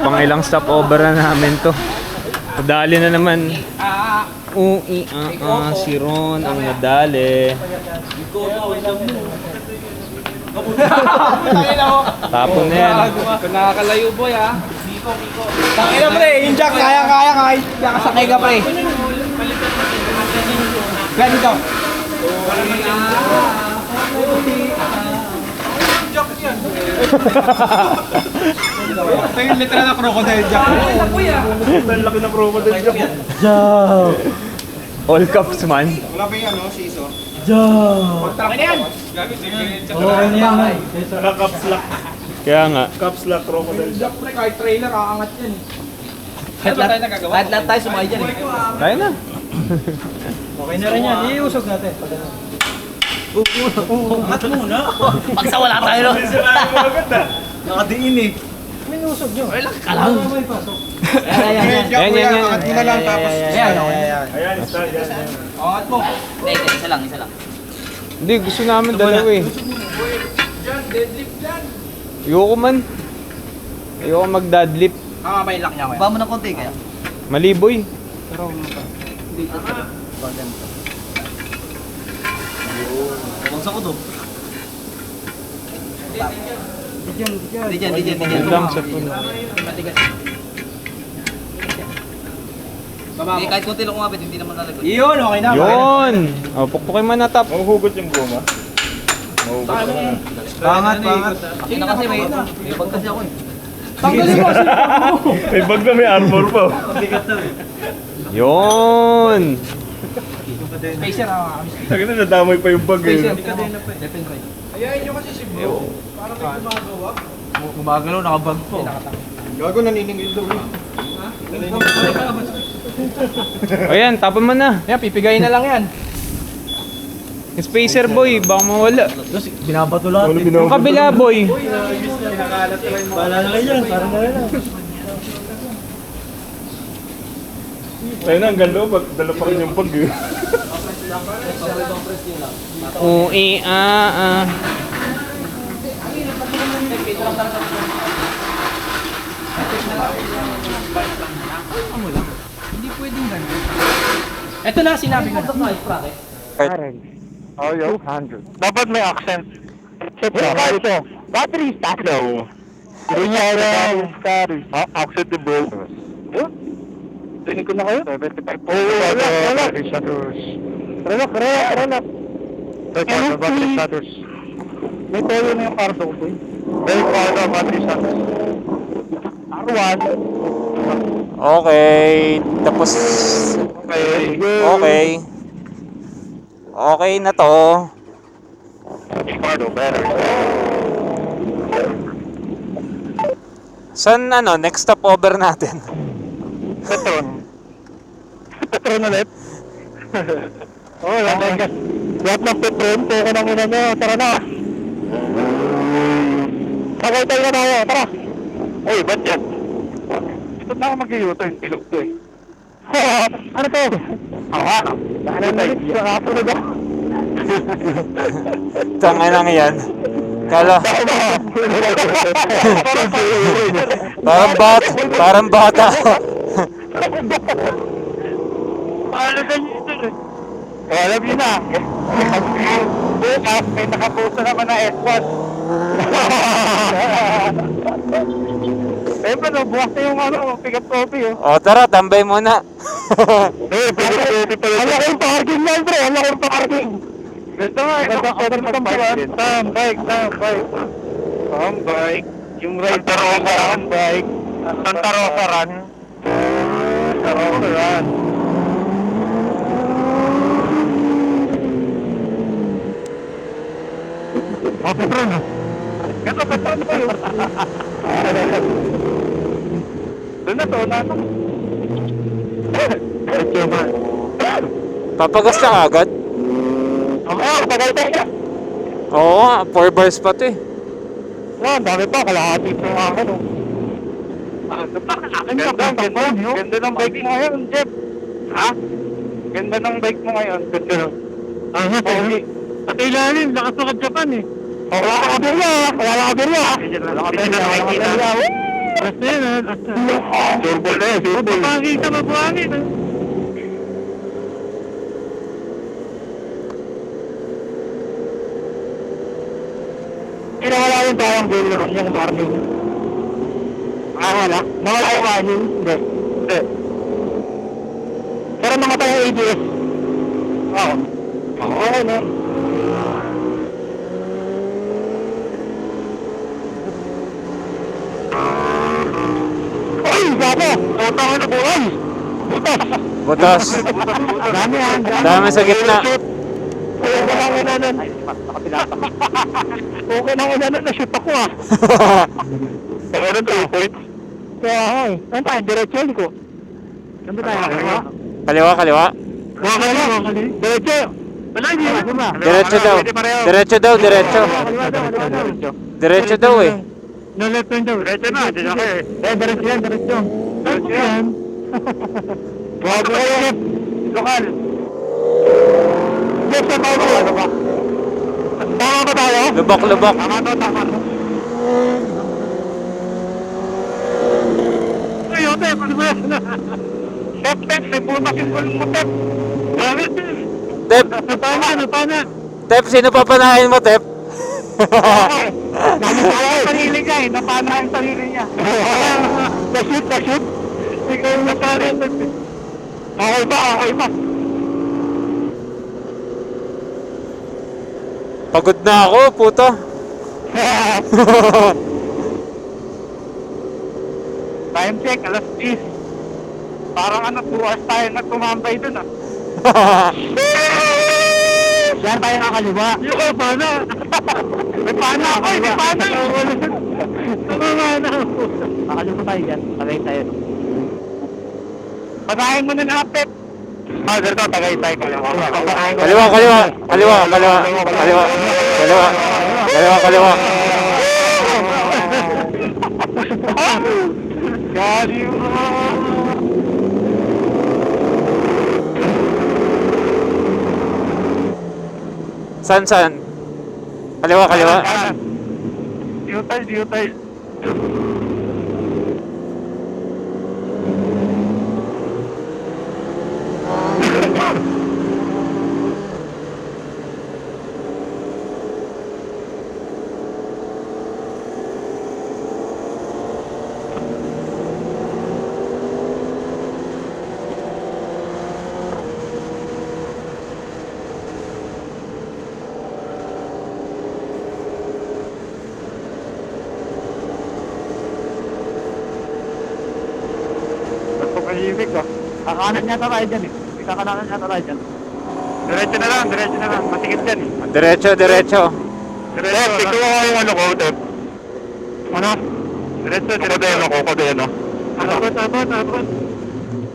pang ilang stopover na namin to. Nadali na naman. Si Ron ang nadali. Tapon na yan. Nakakalayo boy ha. Tangina pre, yung jack kaya kahit sakay ka pre. Ganito. Ito yung literal na crocodile jack. Ang laki na crocodile jack. Jack! All caps man. Wala pa yung siso. Jack! Okay na yan. Okay na yan. Caps lock. Kaya nga. Caps lock crocodile jack pre, kahit trailer aangat yan. Kahit lahat tayo sumakay dyan eh. Tayo na. Okay na rin yan. Iusog natin. Angat muna. Pagsa wala tayo no. Nakadiin eh. Minusog nyo. Wala ka lang. May pasok. Yan. Angat mo na lang tapos. Ayan. Angat mo. Hindi, isa lang. Hindi, gusto namin dalawa eh. Ayoko man. Ayoko mag-deadlift. Mamamay lock niya ko yan. Ba mo ng konti kaya? Maliboy. Bumagsak ko to. Di dyan. Yun lang sa puno. Eh, kahit konti lang kumapit, hindi naman nalagod. Yun, okay na. Yun! O, pukpukin mo na tap. Mahuhugot yung goma. Pangat. Kasi kasi may bag kasi ako eh. Tanggalin mo. May bag na may armor pa. Yun! Spacer ha. Sabi na nadamay pa yung bag eh. Ayayin nyo kasi si bro. Parang may gumagawa. Gumagalaw, nakabag po. Gago naniningil daw eh. Ayan, tapon mo na. Yan, pipigayin na lang yan. Spacer boy, baka mawala. Binabato lahat eh. Yung kabila boy. Para na kayo yan. Para na kayo. Tayo na, ang ganda ba? Dala pa rin yung bag eh. Hindi pwedeng ganun. Ito na, sinabi ko na. Oh, yo. 200. Dapat may accent. Ito. Battery status. Acceptable. Tingin ko na kayo? 75. Wala. Battery status. Relax. Battery status. May toyo na yung cardo ko eh. Very cardo, battery status. R1. Okay, tapos... Okay. Okay na to. Cardo, battery. Saan next stopover natin? Petron ulit? Oo, lahat ng Petron, teka ng ina nyo, tara na! Sakay tayo na tayo, tara! Uy, ba't yan? Ito na ako mag-u-turn, ilog to eh. Ano to? Ano tayo? Nakasunod ako. Tangay lang yan. Kala. Parang bata. Paano ganyan ito eh? Alam nyo na. Bukas, may nakapuso naman na S1. Eh, pero bukas na yung pick-up coffee oh. O tara, tambay muna. Pick-up coffee pala. Wala kayong parking yan, bro. Wala kayong parking. Gusto nga, tambay. Tambay. Yung ride Santa Rosa tambay. Santa Rosa Run. Santa Rosa Run. Oh, Petron. Ito, Petron pa yun. Doon na to. Papagas ka agad? Oo, tagal tayo. Oo, 4 bars pa to eh. Ang dami pa. Kalahati pa yung akin. Ganda ng bike mo ngayon, Jeff. Ha? Ganda ng bike mo ngayon. Ganda ng... At ilalim, nakasukat Japan eh. Wala ka kabirya. Wala ka kabirya. Wala ka kabirya. Basta yun ha. Surbol na yun, surbol. Mabuhangin ka, mabuhangin ha. Wala yung tawang gulo yung warning. Wala? Nawala yung warning? Hindi. Pero namatay yung ABS. Oo. Oo, no? Ay, gato! Tawang na buhay! Butas. Dami yan. Dami sa gitna. Okay na ang inanan. Okay na ang inanan. Na-shoot ako ah. Pero 3 points. Kaya ay. Saan tayo? Diretso ko. Saan ba tayo? Kaliwa, kaliwa. Okay na. Diretso. Wala hindi. Diretso daw. Diretso daw, diretso. Kaliwa daw. Diretso daw eh. No left turn daw. Diretso na. Diretso na. Diretso yan. Diretso. Diretso yan. Wag mo yun. Lokal. Yes, sa tao ko. Ano ba? Tama ba tayo? Lubak, lubak. Tama to, tama. Ay, Otep, ano ba yan? Tep, may putas yung kulong mo, Tep. Tep, Napana. Tep, sino papanahin mo, Tep? Napana ang sarili niya eh. Napana ang sarili niya. Na-shoot. Ikaw yung napana. Okay ba? Pagod na ako, puto. Time check, alas 10. Parang 2 hours tayo nagtumambay dun ah. Diyan tayo nakaliwa. Yung pana. May pana ako, may pana. Nakaliwa tayo dyan, tagay tayo. Panahin mo na na, Pep. Ganito, tagay tayo kaliwa. Kaliwa. Gali mo. San? Kaliwa. Diutay. Pag-ibig ko. Kakanan niya tayo dyan eh. Kakanan niya tayo dyan. Diretso na lang. Matikit dyan eh. Diretso. Tep, ikaw ako yung ano ko, Tep. Ano? Diretso. Ako din ako, Abot.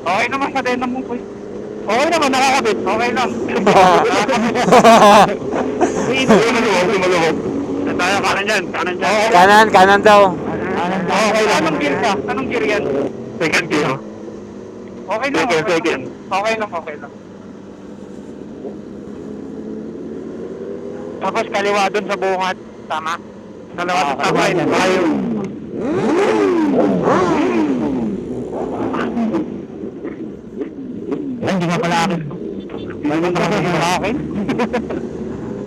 Okay naman sa din mo, boy. Okay naman, nakakabit. Okay lang. Maluwag. Tayo, kanan dyan. Kanan daw. Okay lang. Anong gear ka? Anong gear yan? Second gear. Okay lang. Second. Okay lang. Tapos kaliwa dun sa bungat. Tama? Kaliwa sa tabay. Tayo. Hindi nga pala akin. Hindi nga pala akin.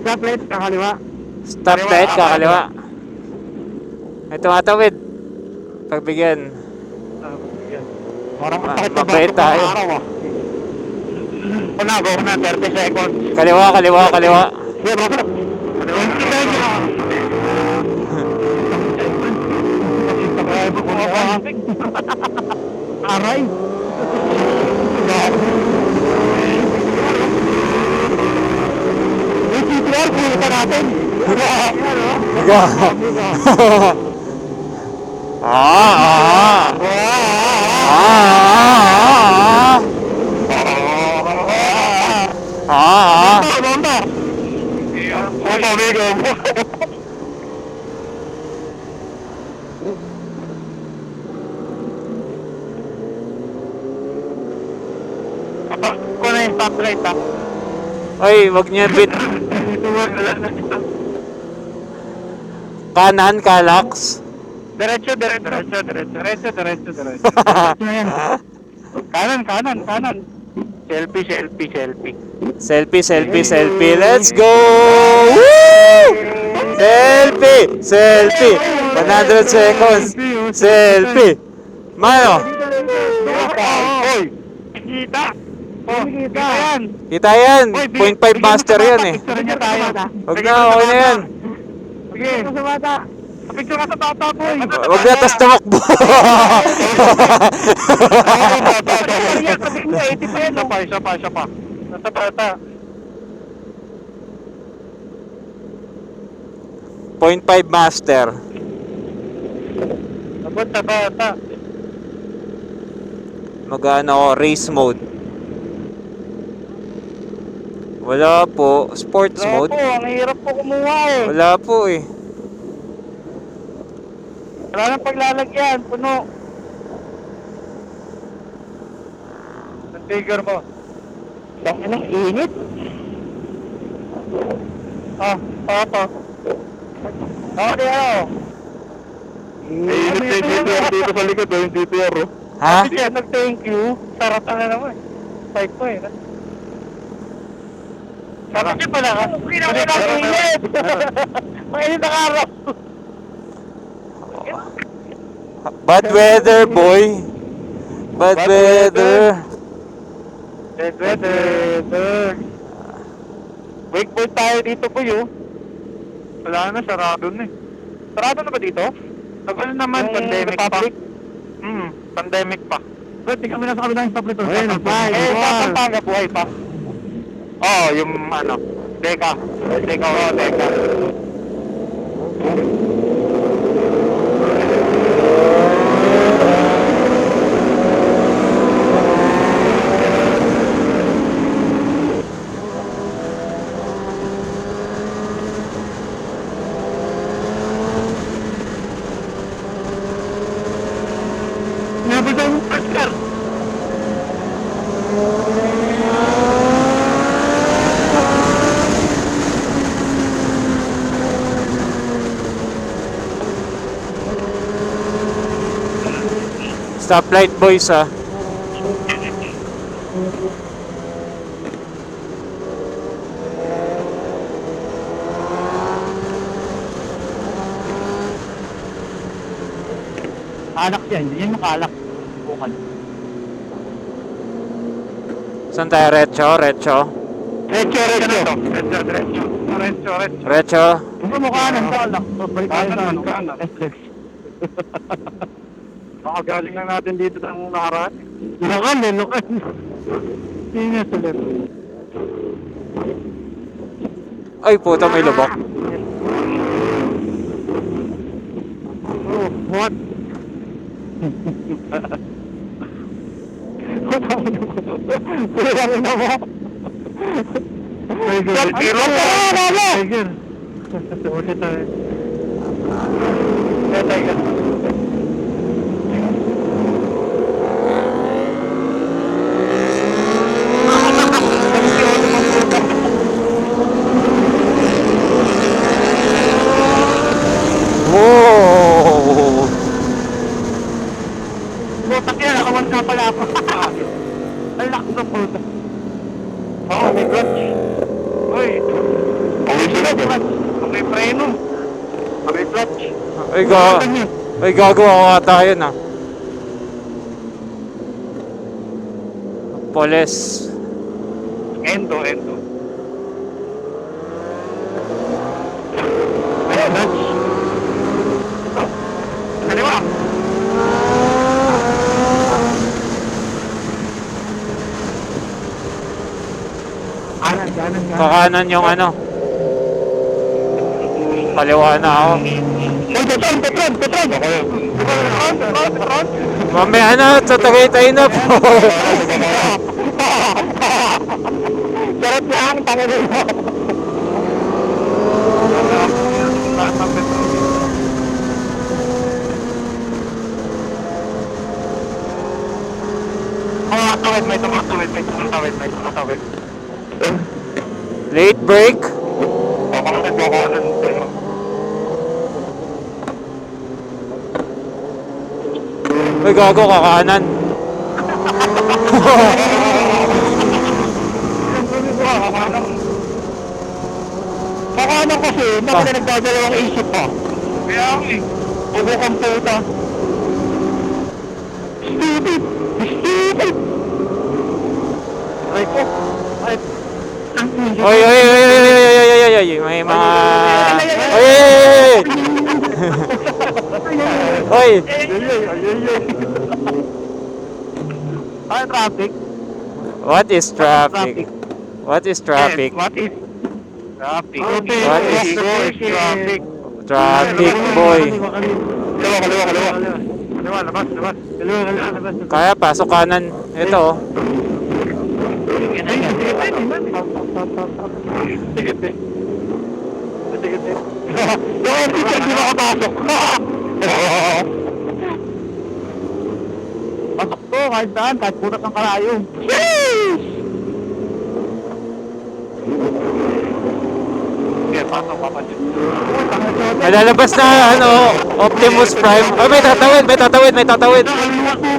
Stop light, kakaliwa. Stop light, kakaliwa. May tumatawid. Pagbigyan. Mabait tayo. Go na, 30 seconds. Kaliwa. Aray. May CPR, pumunta natin. Kung na yung stop light ha. Ay, wag niya bit. Kanan, kalax. Diretso. Kanan. Selfie. Let's go! Woo! Selfie. 100 seconds. Selfie. Mano, Hoy! Kita! Oh, kita yan! kita yan. 0.5 master yan eh. Picture niya tayo. Huwag na, okay na yan. Sige. Picture ka sa bata, boy. Huwag na, tas tumakbo. Isa pa. Nasa bata. 0.5 master. Abot sa bata. Mag-ano ako, race mode. Wala po. Sports mode. Ang hirap po kumuha eh. Wala po eh. Wala nang paglalagyan, puno. Ang trigger mo. Ang init. Papa. Di ano. Init na yung DPR dito sa likod, yung DPR oh. Ha? Kasi nag-thank you. Sarap na naman. Fight ko eh. Sarap siya pala ha. Kinakit ang init. Mainit ang araw. Bad weather, boy. Bad weather. Bad weather. Wakeboard tayo dito po yun. Wala na, sarado na eh. Sarado na ba dito? Tagal naman, pandemic pa. Pandemic pa. Ba't di kami nasa kabilang stop nito? Pampanga buhay pa. Oo, yung ano, Deka. Deka. Stoplight, boys, ah. Alak yan, yan yung kalak. Bukal. Saan tayo? Retso? Retso? Kung mo kanan, kalak. Balik tayo sa ano. Baka galing lang natin dito ng nakaraan. Lokal. Tingnan sulit. Ay, puta, may lubak. Oh, what? Pulangin na mo. Tiger. Ulit tayo. Tiger. Whoa! Butak yan, nakawan ka pala ako. Ang lakas ng puta. Oo, may clutch. Uy. May preno. May clutch. Ay, gagawa ko ata yun, ah. Poles. Endo. May clutch. Kaliwa. Kakanan yung ano. Kaliwa na ako. Uy, Petron! Mamaya na, sa Tagaytay na po. Sarap na ang tangan mo. May tumatawid. Late break. Uy, gago, kakanan. Kakano kasi, bakit nagdadalawang isip pa? Kaya ako eh. Ubo kang puta. Stupid! Stupid! Ay ko. Ay. Oy, oy, oy, oy, oy, oy, oy, oy, oy, may mga... Oy, oy, oy, oy, oy. Ay, traffic. What is traffic? What is traffic? What is traffic? What is traffic? Traffic, boy. Kaliwa. Kaliwa, labas. Kaliwa, labas. Kaya, pasok kanan. Ito, oh. Yung teacher, di makapasok. Pasok to, kahit saan, kahit punas ng kalayo. Sige, pasok, papadyan. May lalabas na, ano, Optimus Prime. Ay, may tatawid. Malaki.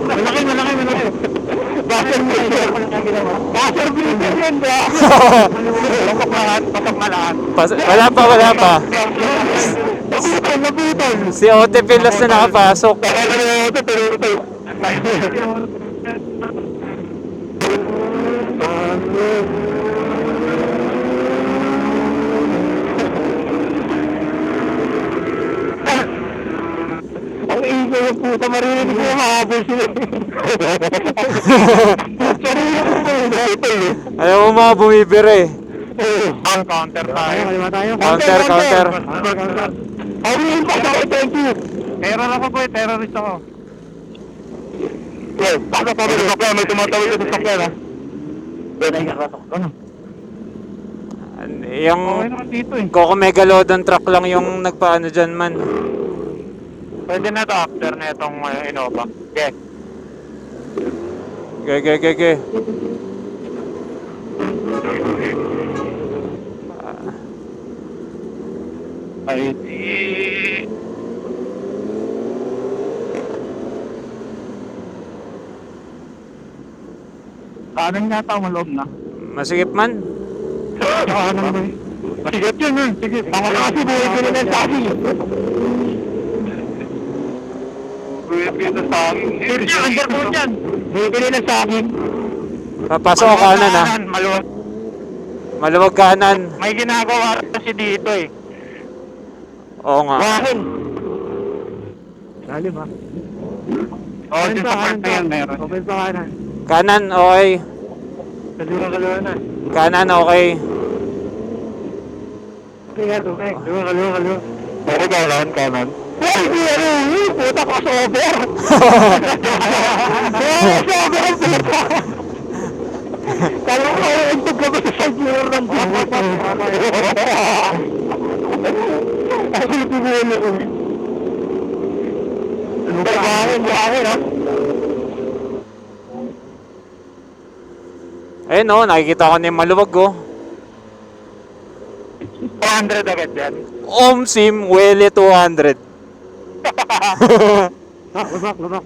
Buzzer beater. Buzzer beater yun, ba? Pasok malahat. Wala pa. Naputol. Si Ote Pilas na nakapasok. Ang ingay ng puta, marinig ko yung habol sila. Sarili ko po yung naputol eh. Ayaw mo mga bumibire. Counter tayo. Counter. Hawin pa sa akin, thank you. Terror ako po eh, terrorist ako. Well, baka pa rin sakyan, may tumatawid sa sakyan ha. Doon ay nakatok ko no. Yung dito eh. Coco Megalodon truck lang yung nagpaano dyan, man. Pwede na to after na itong Innova. Okay. Okay. Ay, kanan nga tao, maloob na. Masigip man. Kanan ba eh? Masigit yun eh. Sige, tama na kasi buhay ko na ng sabi. Buhay ko na sa akin. Underboard yan. Buhay ko na ng sabi. Papasok ko kanan, ha. Maluwag. Maluwag kanan. May ginagawa kasi dito eh. Oo nga. Wahin. Dali ba? Oo, dito sa part na yan meron. Open sa kanan. Kanan, okay. Kaliwa na. Kanan, okay. Okay. Kaliwa. Pero kanan. Ay, di ano, puta ka sober. Sober, puta. Kala ko entog ka ba sa siguro ng buhat? Ay, tinulo ko. Bahin, ha? Ayun, oh, nakikita ko na yung maluwag, oh. 400 agad yan. Sim, Wele 200. Lubak.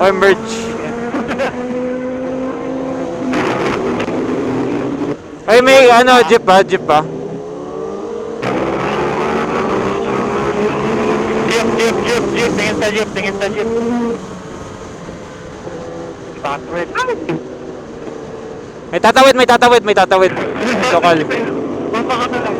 Oy, merch. Ay, may ano, jeep pa. Jeep. Tingin sa jeep. Password. May tatawid. Lokal. Baka na lang.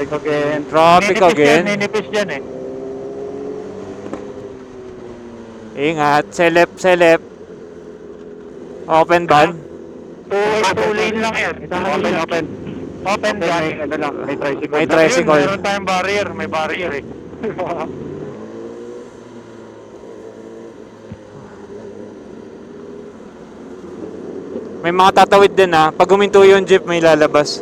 Traffic again. Traffic again. Ninipis yan eh. Ingat, selep. Open ban. Two lane lang yan. Open. Open dyan. Ano lang, may tricycle. May tricycle. Ayun, meron tayong barrier. May barrier eh. May mga tatawid din ha. Pag huminto yung jeep, may lalabas.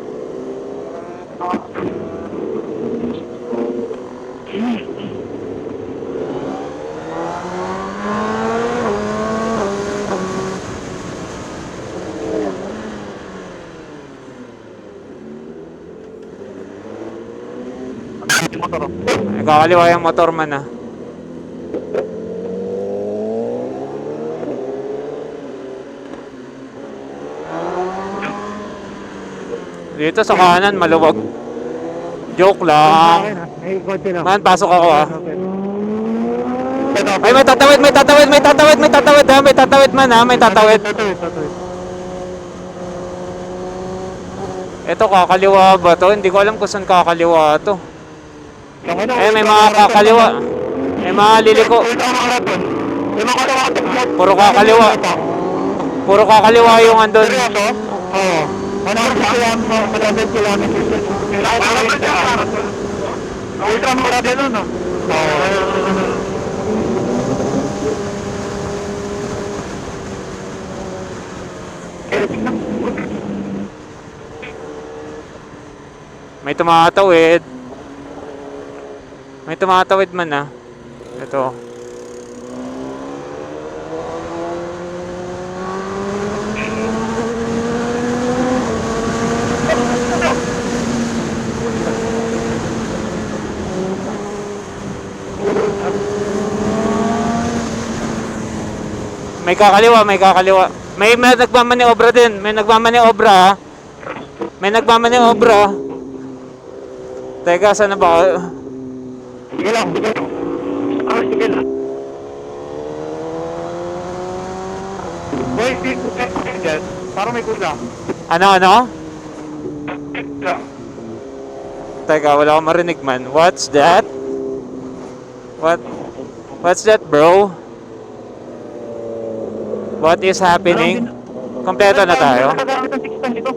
Motor. Ay, kakaliwa yung motor man ha. Dito sa kanan, maluwag. Joke lang. May kotse na. Man, pasok ako ha. Ay, may tatawid ha. May tatawid man ha. May tatawid. Ito, kakaliwa ba to? Hindi ko alam kung saan kakaliwa to. Eh, may mga kakaliwa. May mga liliko. Puro kakaliwa. Puro kakaliwa yung andun. Oo. 100 kilometers. Ultra mura din nun, no? May tumatawid. May tumatawid man ah. Ito. May kakaliwa. May nagmamaniobra din. May nagmamaniobra ha. May nagmamaniobra. Teka, saan na ba? Sige lang. Sige lang. Boy, parang may kulang. Ano? Teka, wala akong marinig man. What's that? What's that, bro? What is happening? Kompleto na tayo. Nagagamit ang 6 dito.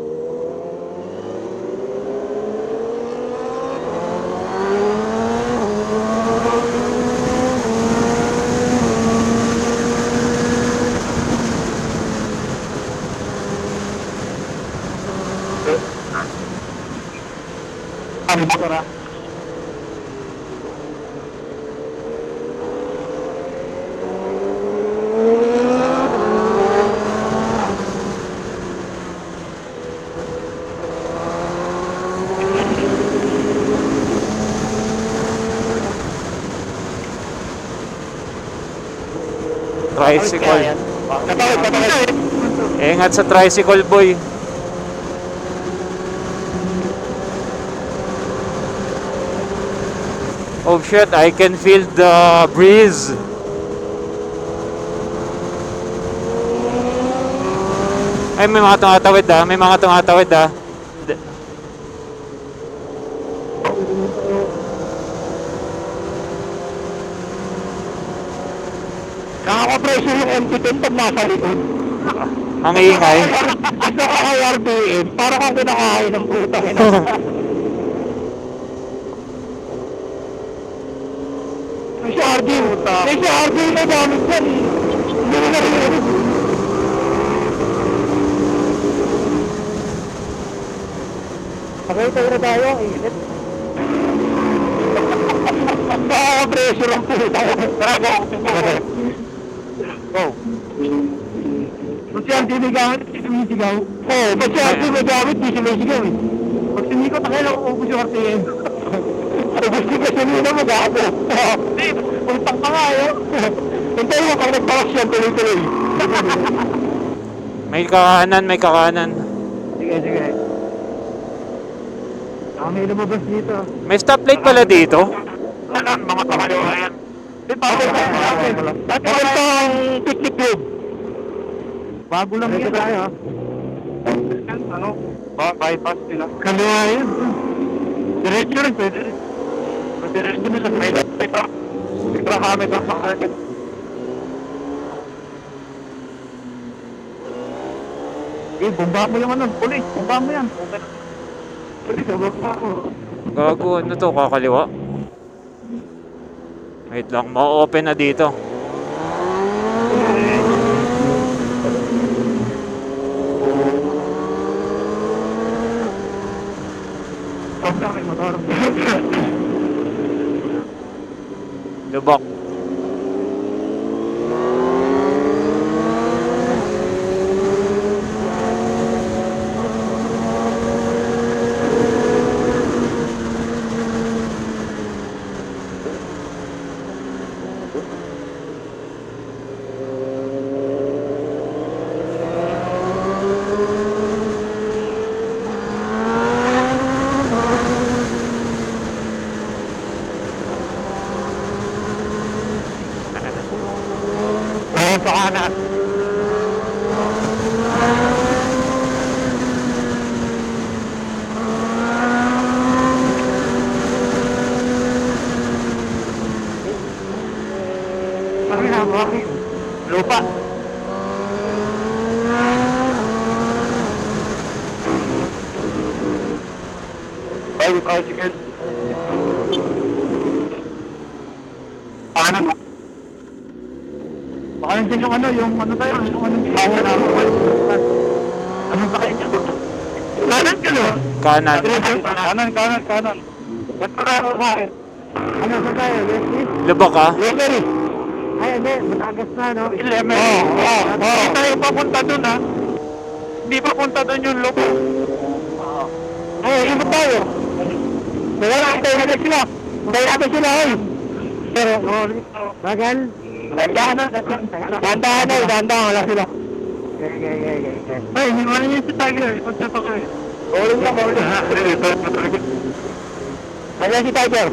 Ano ba tara? Tricycle. Patawid. Ingat sa tricycle, boy. Oh shit, I can feel the breeze. Ay, may mga tumatawid ha. Nakaka-pressure yung MT-10 pag nasa likod. Ang ingay. At nakaka-RPM, para kang kinakain ng puta. May si RD na gamit yan. Hindi mo narinig. Pakita na tayo, init. Nakaka-pressure ang puta. Tara, go. Go. Ba't si RD may gamit, di sumisigaw? Oo, ba't si RD may gamit, di sumisigaw eh. Pag sumiko, takay lang ubus yung RTM. Ubus yung gasolina mo, gago. Hindi, puntang ka nga eh. Hintayin mo, pag nagbawas yan, tuloy-tuloy. May kakanan. Sige. May lumabas dito. May stoplight pala dito. Mga kamaliwa yan. Dati ito ang picnic club. Bago lang yan. Tayo ha. Ano? Bypass sila. Kaliwa yun. Diretso rin, pwede rin. Diretso nila, may ito. Ito kami ito sa akin. Bomba mo yung ano, pulis, bomba mo yan. Pulis, bomba mo. Gago, ano to, kakaliwa? Wait lang, ma-open na dito. Stop na kayo, motor. Lubak. Oo, sa kanan. Ano na, bakit? Lupa. Ay, bicycle. Kanan. Baka nandiyan yung ano, yung ano tayo, yung ano, bawa na ako. Anong sakay niya? Kanan ka no? Kanan. Kanan. Ba't para ako sa akin? Ano sa tayo, Leslie? Lubak ka? Leslie! Ay, hindi. Matagas na, no? Hindi tayo papunta dun ha. Hindi papunta dun yung lupa. Ay, ikot tayo. Wala tayo na sila. Tayo natin sila, ay. Pero, Bagal. Dandahan wala sila. Ay, hindi mo niya si Tiger. Pagsato ko eh. Bowling lang. Ayan si Tiger.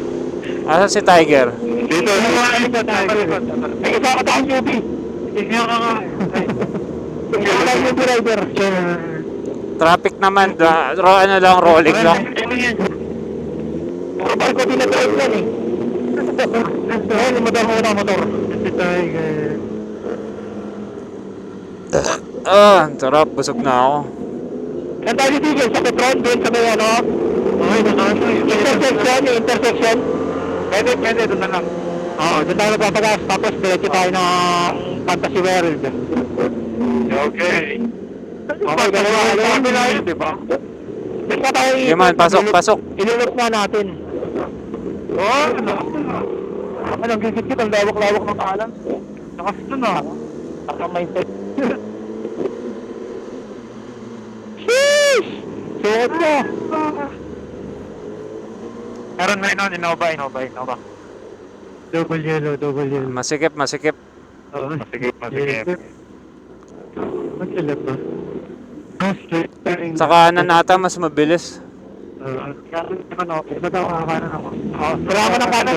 Asa si Tiger? Dito. May isa ka tayong UP. Tignan ka nga. Isa ka tayong UP rider. Traffic naman. Ano lang, rolling lang. Kapag ko tinatawag yan eh. Ayun, lumadang mo na motor. Si Tiger. Ah, sarap. Busog na ako. Saan tayo titigil? Sa Petron? Doon sa may ano? Intersection? Pwede, doon na lang. Oo, doon tayo magpapagas. Tapos diretso tayo na Fantasy World. Okay. Okay, dalawa yun, di ba? Basta tayo Sige man, pasok. ilulok na natin. Oo, ano, gigit-git, ang lawak-lawak ng kalan. Nakas na na. Naka-mindset. Sheesh! Suot mo! Meron na yun, Innova. Double yellow. Masikip. Oo, masigip. Magsilap ba? Sa kanan nata, mas mabilis. Ba't ako kakanan ako? Wala ka ng kanan.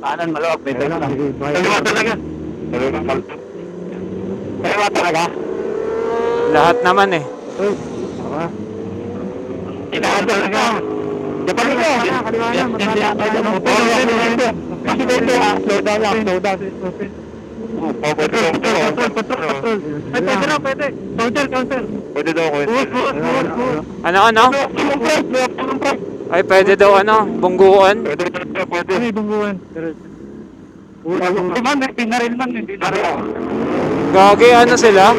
Kanan, maluwag. Dalawa talaga. Dalawa talaga? Lahat naman eh. Inahan talaga. Dapat ito. Kaliwa na. Kasi dito slow down lang. Pwede. Counter. Pwede daw ko. Ano? Ay, pwede daw bungguan. Pwede. Ano yung bungguan? Diba, may pinaril man. Hindi na rin. Gagi, ano sila?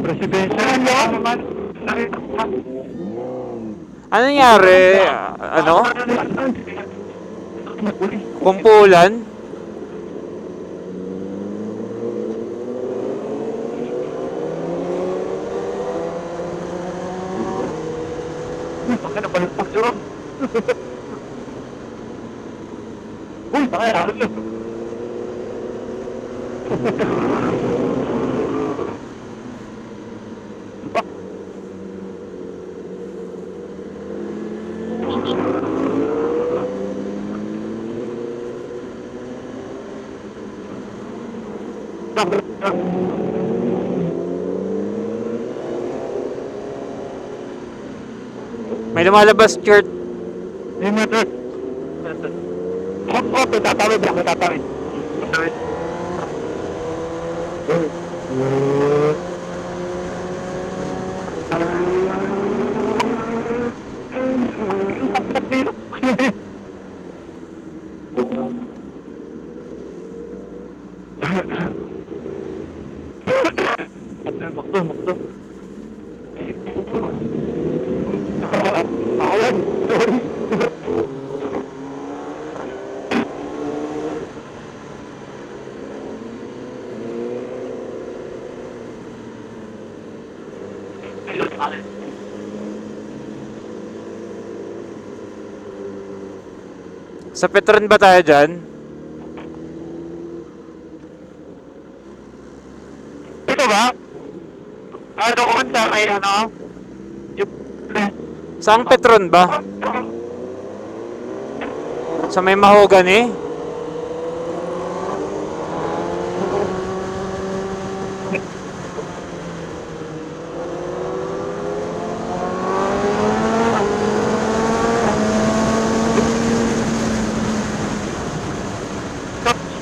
Presidential. Ano nangyari? Kumpulan? Bakit napalagpak siya? Uy, bakit harap yun? May lumalabas, Chert. Yung motor. Hop, tatawid lang, tatawid. Tatawid. Makto. Ayan, sorry. Sa Petron ba tayo dyan? Ito ba? Ano kung sa kay ano? Yung... Saang Petron ba? Sa may mahogany?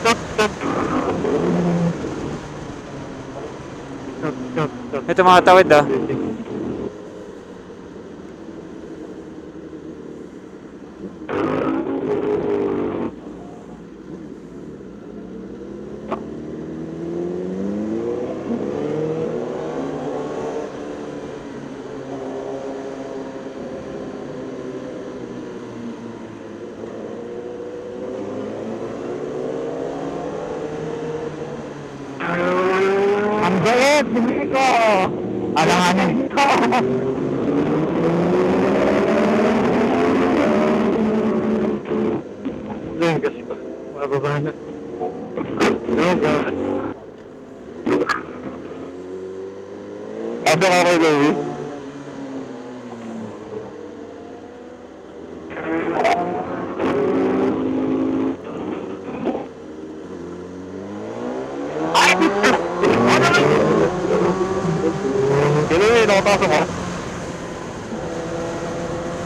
Stop. Ito mga tawid ah. Ang bait, hindi ko. Alanganin. Kasi pa. Mababa na. No, God. Asa ka kay Louie? Louie, nakapasok mo?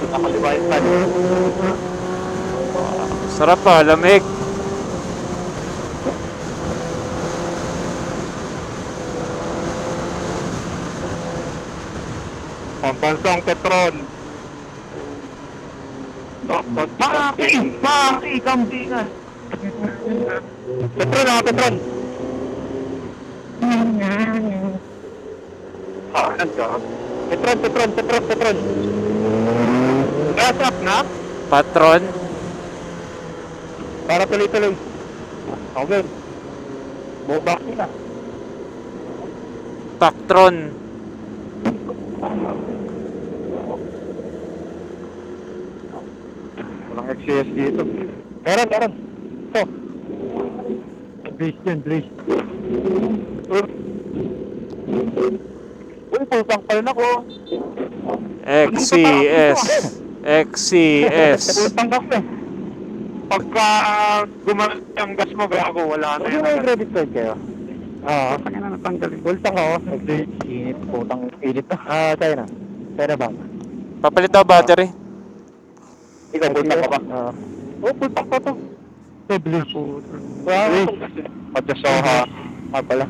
Nakalibayan pa. Sarap pa, lamig. Pambansang Petron. Maki, kambingan. Petron, Petron. Petron. Gasap na? Patron. Para tuloy-tuloy. Okay. Bubak na. Pactron. Walang XCS dito. Meron. Ito. Blaze. Uy, putang pa rin ako. XCS. Putang gas eh. Pagka gumalit ang gas mo, gago, wala na yan. May credit card kayo? Oo. Saan ka na natanggalin? Pultang ako. Init, putang init na. China. China Bank. Papalit daw battery. Ikaw, pultang ka ba? Oo, pultang ko to. Blaze. Wow. Pagkasoha. Pala.